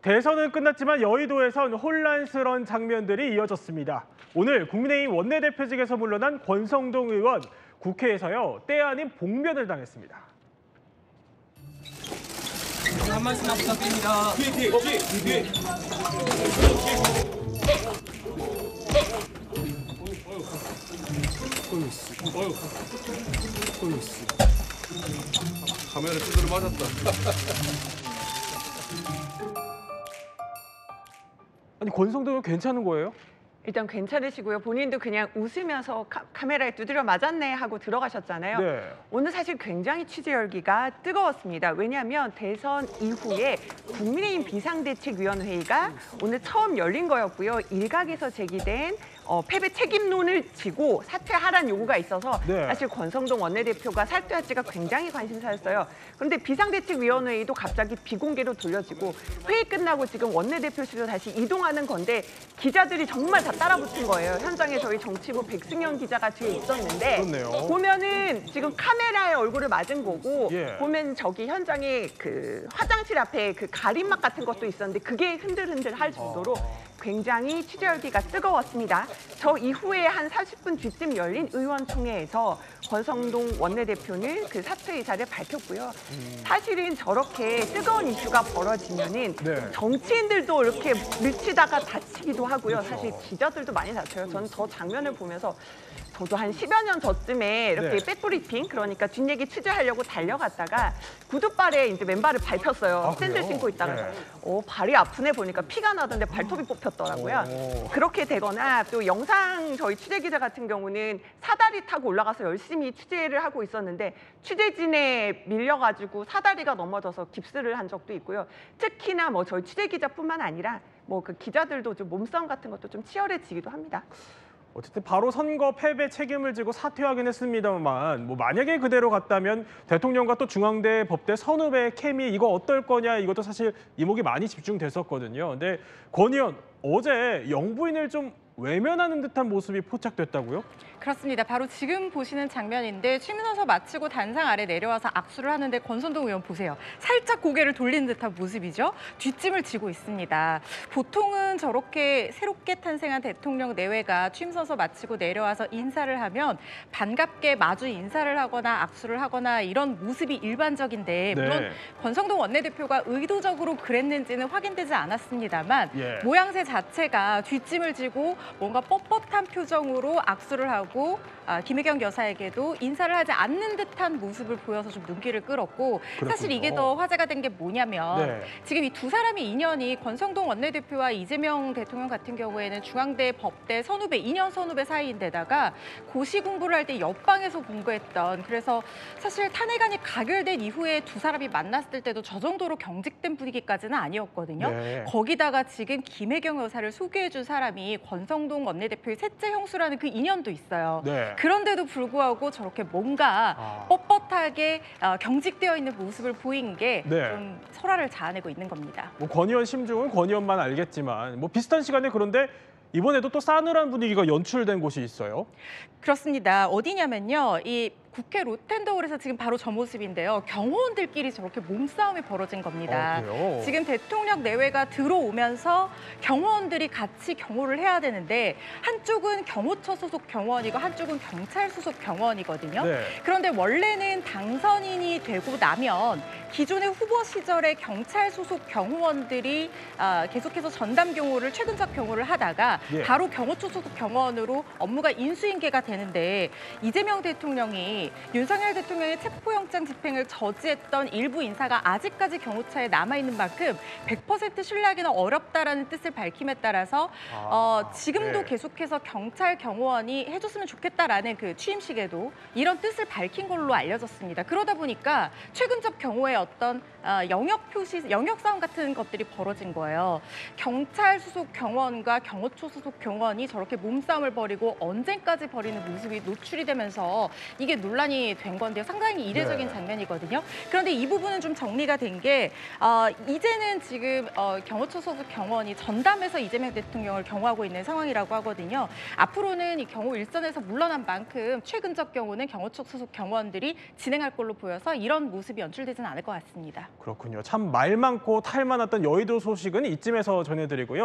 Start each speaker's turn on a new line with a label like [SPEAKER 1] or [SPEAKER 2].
[SPEAKER 1] 대선은 끝났지만 여의도에선 혼란스러운 장면들이 이어졌습니다. 오늘 국민의힘 원내대표직에서 물러난 권성동 의원, 국회에서요 때 아닌 복면을 당했습니다.
[SPEAKER 2] 한 말씀만 부탁드립니다. 뒤에.
[SPEAKER 3] 카메라 두드려 맞았다.
[SPEAKER 1] 아니 권성동 의원 괜찮은 거예요?
[SPEAKER 4] 일단 괜찮으시고요. 본인도 그냥 웃으면서 카메라에 두드려 맞았네 하고 들어가셨잖아요.
[SPEAKER 1] 네.
[SPEAKER 4] 오늘 사실 굉장히 취재 열기가 뜨거웠습니다. 왜냐하면 대선 이후에 국민의힘 비상대책위원회의가 오늘 처음 열린 거였고요. 일각에서 제기된 패배 책임론을 지고 사퇴하라는 요구가 있어서
[SPEAKER 1] 네.
[SPEAKER 4] 사실 권성동 원내대표가 사퇴할지가 굉장히 관심사였어요. 그런데 비상대책위원회의도 갑자기 비공개로 돌려지고 회의 끝나고 지금 원내대표실로 다시 이동하는 건데 기자들이 정말 다 따라붙은 거예요. 현장에 저희 정치부 백승현 기자가 뒤에 있었는데
[SPEAKER 1] 그렇네요.
[SPEAKER 4] 보면은 지금 카메라에 얼굴을 맞은 거고
[SPEAKER 1] 예.
[SPEAKER 4] 보면 저기 현장에 그 화장실 앞에 그 가림막 같은 것도 있었는데 그게 흔들흔들 할 정도로 굉장히 취재 열기가 뜨거웠습니다. 저 이후에 한 40분 뒤쯤 열린 의원총회에서 권성동 원내대표는 그 사퇴 의사를 밝혔고요. 사실은 저렇게 뜨거운 이슈가 벌어지면은
[SPEAKER 1] 네.
[SPEAKER 4] 정치인들도 이렇게 밀치다가 다치기도 하고요. 사실 기자들도 많이 다쳐요. 저는 저 장면을 보면서 저도 한 10여 년 전쯤에 이렇게
[SPEAKER 1] 네.
[SPEAKER 4] 백브리핑, 그러니까 뒷얘기 취재하려고 달려갔다가 구두발에 이제 맨발을 밟혔어요.
[SPEAKER 1] 아,
[SPEAKER 4] 샌들
[SPEAKER 1] 그래요?
[SPEAKER 4] 신고 있다가.
[SPEAKER 1] 네.
[SPEAKER 4] 발이 아프네 보니까 피가 나던데 발톱이 뽑혔더라고요.
[SPEAKER 1] 오.
[SPEAKER 4] 그렇게 되거나 또 영상 저희 취재기자 같은 경우는 사다리 타고 올라가서 열심히 취재를 하고 있었는데 취재진에 밀려가지고 사다리가 넘어져서 깁스를 한 적도 있고요. 특히나 뭐 저희 취재기자뿐만 아니라 뭐 그 기자들도 좀 몸싸움 같은 것도 좀 치열해지기도 합니다.
[SPEAKER 1] 어쨌든 바로 선거 패배 책임을 지고 사퇴하긴 했습니다만 뭐 만약에 그대로 갔다면 대통령과 또 중앙대 법대 선후배 케미 이거 어떨 거냐 이것도 사실 이목이 많이 집중됐었거든요. 근데 권 의원 어제 영부인을 좀 외면하는 듯한 모습이 포착됐다고요?
[SPEAKER 5] 그렇습니다. 바로 지금 보시는 장면인데 취임선서 마치고 단상 아래 내려와서 악수를 하는데 권성동 의원 보세요. 살짝 고개를 돌리는 듯한 모습이죠. 뒷짐을 지고 있습니다. 보통은 저렇게 새롭게 탄생한 대통령 내외가 취임선서 마치고 내려와서 인사를 하면 반갑게 마주 인사를 하거나 악수를 하거나 이런 모습이 일반적인데 물론
[SPEAKER 1] 네.
[SPEAKER 5] 권성동 원내대표가 의도적으로 그랬는지는 확인되지 않았습니다만
[SPEAKER 1] 예.
[SPEAKER 5] 모양새 자체가 뒷짐을 지고 뭔가 뻣뻣한 표정으로 악수를 하고 김혜경 여사에게도 인사를 하지 않는 듯한 모습을 보여서 좀 눈길을 끌었고
[SPEAKER 1] 그렇군요.
[SPEAKER 5] 사실 이게 더 화제가 된 게 뭐냐면
[SPEAKER 1] 네.
[SPEAKER 5] 지금 이 두 사람의 인연이 권성동 원내대표와 이재명 대통령 같은 경우에는 중앙대 법대 선후배 2년 선후배 사이인데다가 고시 공부를 할 때 옆방에서 공부했던 그래서 사실 탄핵안이 가결된 이후에 두 사람이 만났을 때도 저 정도로 경직된 분위기까지는 아니었거든요.
[SPEAKER 1] 네.
[SPEAKER 5] 거기다가 지금 김혜경 여사를 소개해준 사람이 권성동 원내대표의 셋째 형수라는 그 인연도 있어요.
[SPEAKER 1] 네.
[SPEAKER 5] 그런데도 불구하고 저렇게 뭔가 뻣뻣하게 경직되어 있는 모습을 보인 게
[SPEAKER 1] 네.
[SPEAKER 5] 좀 설화를 자아내고 있는 겁니다.
[SPEAKER 1] 뭐 권 의원 심중은 권 의원만 알겠지만 뭐 비슷한 시간에 그런데 이번에도 또 싸늘한 분위기가 연출된 곳이 있어요.
[SPEAKER 5] 그렇습니다. 어디냐면요. 이 국회 로텐더홀에서 지금 바로 저 모습인데요. 경호원들끼리 저렇게 몸싸움이 벌어진 겁니다.
[SPEAKER 1] 그래요?
[SPEAKER 5] 지금 대통령 내외가 들어오면서 경호원들이 같이 경호를 해야 되는데 한쪽은 경호처 소속 경호원이고 한쪽은 경찰 소속 경호원이거든요.
[SPEAKER 1] 네.
[SPEAKER 5] 그런데 원래는 당선인이 되고 나면 기존의 후보 시절에 경찰 소속 경호원들이 계속해서 전담 경호를 최근적 경호를 하다가
[SPEAKER 1] 예.
[SPEAKER 5] 바로 경호처 소속 경호원으로 업무가 인수인계가 되는데 이재명 대통령이 윤석열 대통령의 체포영장 집행을 저지했던 일부 인사가 아직까지 경호처에 남아있는 만큼 100% 신뢰하기는 어렵다라는 뜻을 밝힘에 따라서 지금도
[SPEAKER 1] 네.
[SPEAKER 5] 계속해서 경찰 경호원이 해줬으면 좋겠다라는 그 취임식에도 이런 뜻을 밝힌 걸로 알려졌습니다. 그러다 보니까 최근적 경호의 어떤 영역 표시, 영역 싸움 같은 것들이 벌어진 거예요. 경찰 소속 경호원과 경호처 소속 경호원이 저렇게 몸싸움을 벌이고 언쟁까지 벌이는 모습이 노출이 되면서 이게 논란이 된 건데요. 상당히 이례적인
[SPEAKER 1] 네.
[SPEAKER 5] 장면이거든요. 그런데 이 부분은 좀 정리가 된 게 이제는 지금 경호처 소속 경호원이 전담해서 이재명 대통령을 경호하고 있는 상황이라고 하거든요. 앞으로는 이 경호 일선에서 물러난 만큼 최근적 경우는 경호처 소속 경호원들이 진행할 걸로 보여서 이런 모습이 연출되지는 않을 것 같습니다.
[SPEAKER 1] 그렇군요. 참 말 많고 탈 많았던 여의도 소식은 이쯤에서 전해드리고요.